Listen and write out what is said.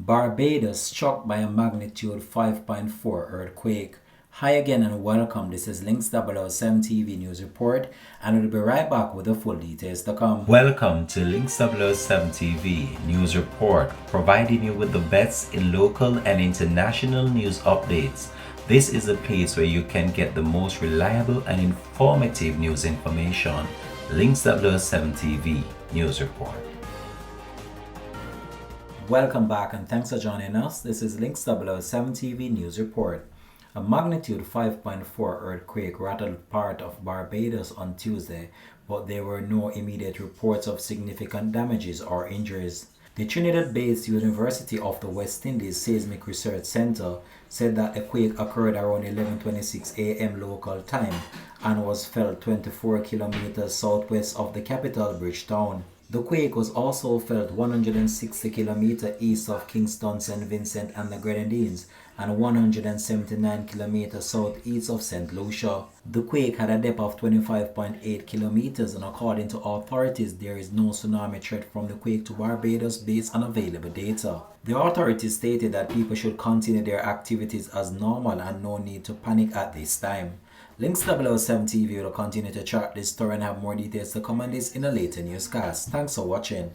Barbados struck by a magnitude 5.4 earthquake. Hi again and welcome. This is Links 007 TV News Report, and we'll be right back with the full details to come. Welcome to Links 007 TV News Report, providing you with the best in local and international news updates. This is a place where you can get the most reliable and informative news information. Links 007 TV News Report. Welcome back and thanks for joining us. This is Links 007 TV News Report. A magnitude 5.4 earthquake rattled part of Barbados on Tuesday, but there were no immediate reports of significant damages or injuries. The Trinidad-based University of the West Indies Seismic Research Center said that the quake occurred around 11:26 a.m. local time and was felt 24 kilometers southwest of the capital, Bridgetown. The quake was also felt 160 kilometers east of Kingston, St. Vincent and the Grenadines and 179 kilometers southeast of St. Lucia. The quake had a depth of 25.8 kilometers, and according to authorities, there is no tsunami threat from the quake to Barbados based on available data. The authorities stated that people should continue their activities as normal and no need to panic at this time. Links 007 TV will continue to track this story and have more details to come on this in a later newscast. Thanks for watching.